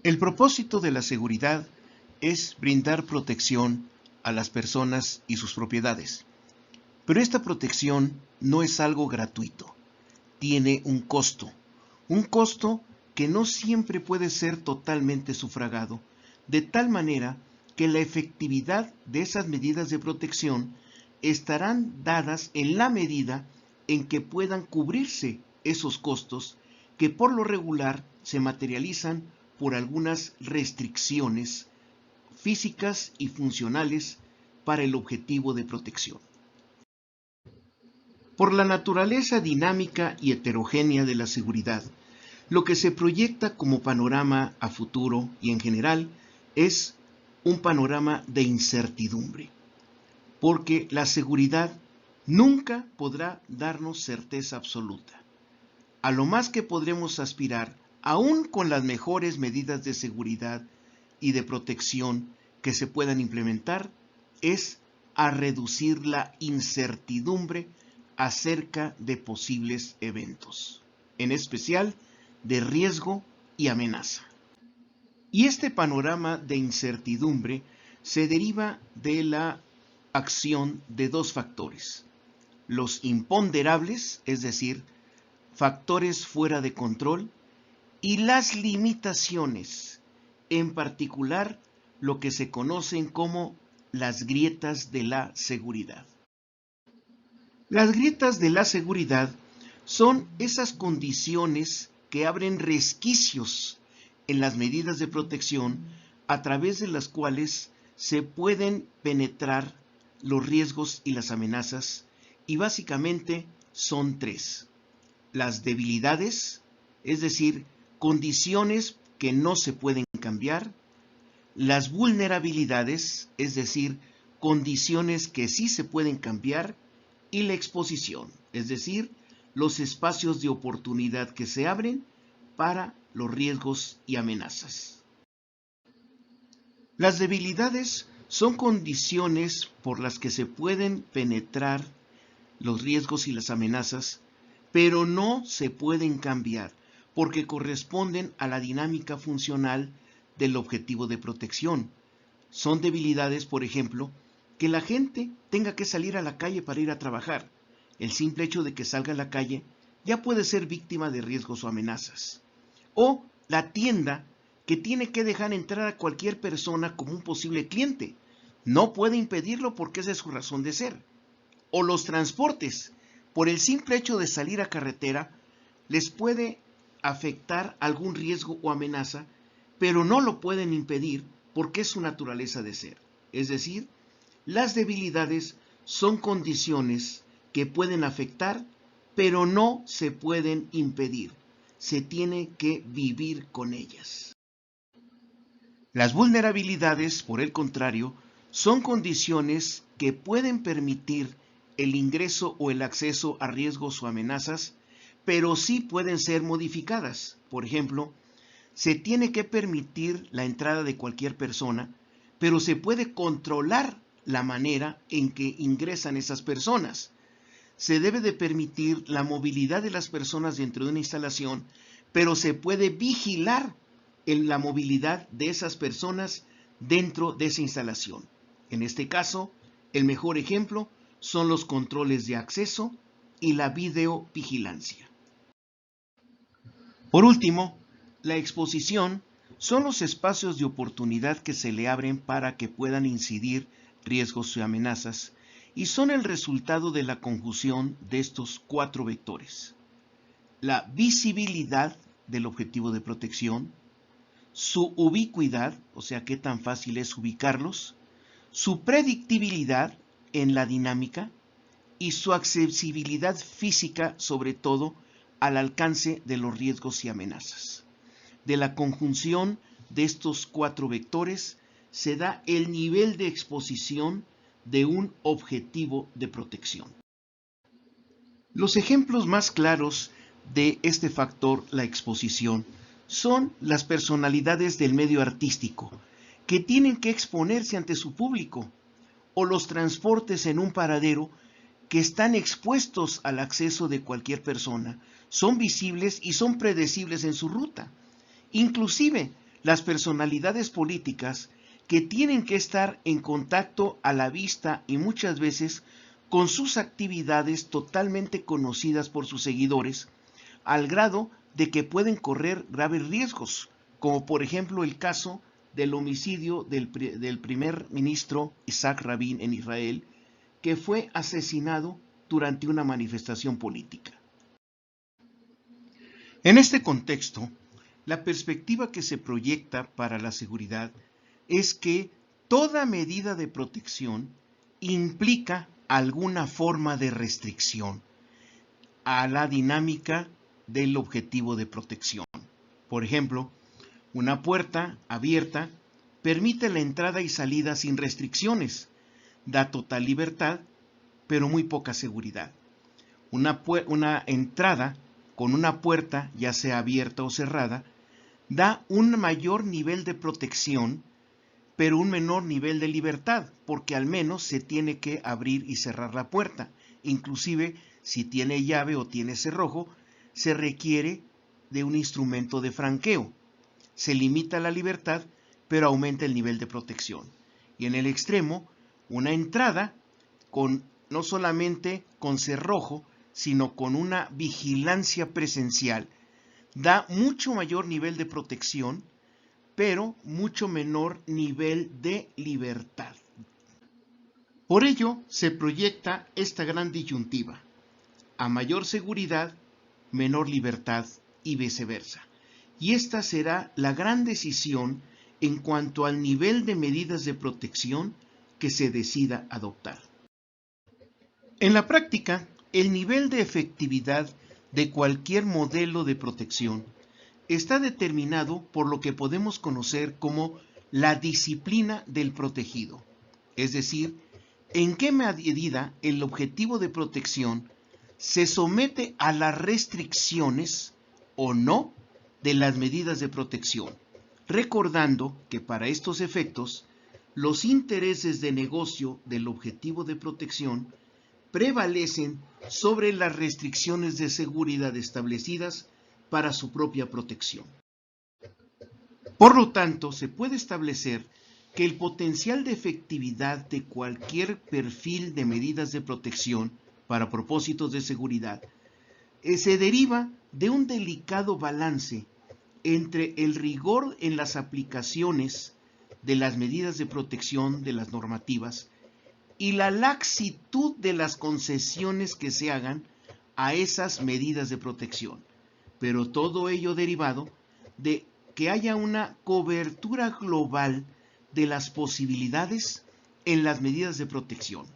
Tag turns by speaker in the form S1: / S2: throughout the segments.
S1: El propósito de la seguridad es brindar protección a las personas y sus propiedades. Pero esta protección no es algo gratuito, tiene un costo que no siempre puede ser totalmente sufragado, de tal manera que la efectividad de esas medidas de protección estarán dadas en la medida en que puedan cubrirse esos costos que por lo regular se materializan por algunas restricciones físicas y funcionales para el objetivo de protección. Por la naturaleza dinámica y heterogénea de la seguridad, lo que se proyecta como panorama a futuro y en general es un panorama de incertidumbre, porque la seguridad nunca podrá darnos certeza absoluta. A lo más que podremos aspirar, aún con las mejores medidas de seguridad y de protección que se puedan implementar, es a reducir la incertidumbre acerca de posibles eventos, en especial de riesgo y amenaza. Y este panorama de incertidumbre se deriva de la acción de dos factores: los imponderables, es decir, factores fuera de control, y las limitaciones, en particular lo que se conocen como las grietas de la seguridad. Las grietas de la seguridad son esas condiciones que abren resquicios en las medidas de protección a través de las cuales se pueden penetrar los riesgos y las amenazas, y básicamente son tres: las debilidades, es decir, condiciones que no se pueden cambiar; las vulnerabilidades, es decir, condiciones que sí se pueden cambiar; y la exposición, es decir, los espacios de oportunidad que se abren para los riesgos y amenazas. Las debilidades son condiciones por las que se pueden penetrar los riesgos y las amenazas, pero no se pueden cambiar porque corresponden a la dinámica funcional del objetivo de protección. Son debilidades, por ejemplo, que la gente tenga que salir a la calle para ir a trabajar. El simple hecho de que salga a la calle ya puede ser víctima de riesgos o amenazas. O la tienda, que tiene que dejar entrar a cualquier persona como un posible cliente. No puede impedirlo porque esa es su razón de ser. O los transportes, por el simple hecho de salir a carretera, les puede afectar algún riesgo o amenaza, pero no lo pueden impedir porque es su naturaleza de ser. Es decir, las debilidades son condiciones que pueden afectar, pero no se pueden impedir. Se tiene que vivir con ellas. Las vulnerabilidades, por el contrario, son condiciones que pueden permitir el ingreso o el acceso a riesgos o amenazas, pero sí pueden ser modificadas. Por ejemplo, se tiene que permitir la entrada de cualquier persona, pero se puede controlar la manera en que ingresan esas personas. Se debe de permitir la movilidad de las personas dentro de una instalación, pero se puede vigilar la movilidad de esas personas dentro de esa instalación. En este caso, el mejor ejemplo son los controles de acceso y la videovigilancia. Por último, la exposición son los espacios de oportunidad que se le abren para que puedan incidir riesgos y amenazas, y son el resultado de la conjunción de estos cuatro vectores: la visibilidad del objetivo de protección, su ubicuidad, o sea, qué tan fácil es ubicarlos, su predictibilidad en la dinámica y su accesibilidad física, sobre todo al alcance de los riesgos y amenazas. De la conjunción de estos cuatro vectores se da el nivel de exposición de un objetivo de protección. Los ejemplos más claros de este factor, la exposición, son las personalidades del medio artístico, que tienen que exponerse ante su público, o los transportes en un paradero que están expuestos al acceso de cualquier persona, son visibles y son predecibles en su ruta. Inclusive, las personalidades políticas que tienen que estar en contacto a la vista y muchas veces con sus actividades totalmente conocidas por sus seguidores, al grado de que pueden correr graves riesgos, como por ejemplo el caso del homicidio del primer ministro Isaac Rabin en Israel, que fue asesinado durante una manifestación política. En este contexto, la perspectiva que se proyecta para la seguridad es que toda medida de protección implica alguna forma de restricción a la dinámica del objetivo de protección. Por ejemplo, una puerta abierta permite la entrada y salida sin restricciones, da total libertad, pero muy poca seguridad. Una entrada con una puerta, ya sea abierta o cerrada, da un mayor nivel de protección, pero un menor nivel de libertad, porque al menos se tiene que abrir y cerrar la puerta. Inclusive, si tiene llave o tiene cerrojo, se requiere de un instrumento de franqueo. Se limita la libertad, pero aumenta el nivel de protección. Y en el extremo, una entrada no solamente con cerrojo, sino con una vigilancia presencial, da mucho mayor nivel de protección, pero mucho menor nivel de libertad. Por ello, se proyecta esta gran disyuntiva: a mayor seguridad, menor libertad y viceversa. Y esta será la gran decisión en cuanto al nivel de medidas de protección que se decida adoptar. En la práctica, el nivel de efectividad de cualquier modelo de protección está determinado por lo que podemos conocer como la disciplina del protegido, es decir, en qué medida el objetivo de protección se somete a las restricciones o no de las medidas de protección, recordando que para estos efectos los intereses de negocio del objetivo de protección prevalecen sobre las restricciones de seguridad establecidas para su propia protección. Por lo tanto, se puede establecer que el potencial de efectividad de cualquier perfil de medidas de protección para propósitos de seguridad se deriva de un delicado balance entre el rigor en las aplicaciones de las medidas de protección de las normativas y la laxitud de las concesiones que se hagan a esas medidas de protección, pero todo ello derivado de que haya una cobertura global de las posibilidades en las medidas de protección,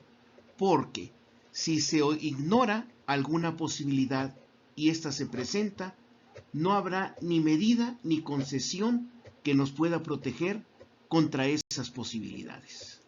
S1: porque si se ignora alguna posibilidad y ésta se presenta, no habrá ni medida ni concesión que nos pueda proteger contra esas posibilidades.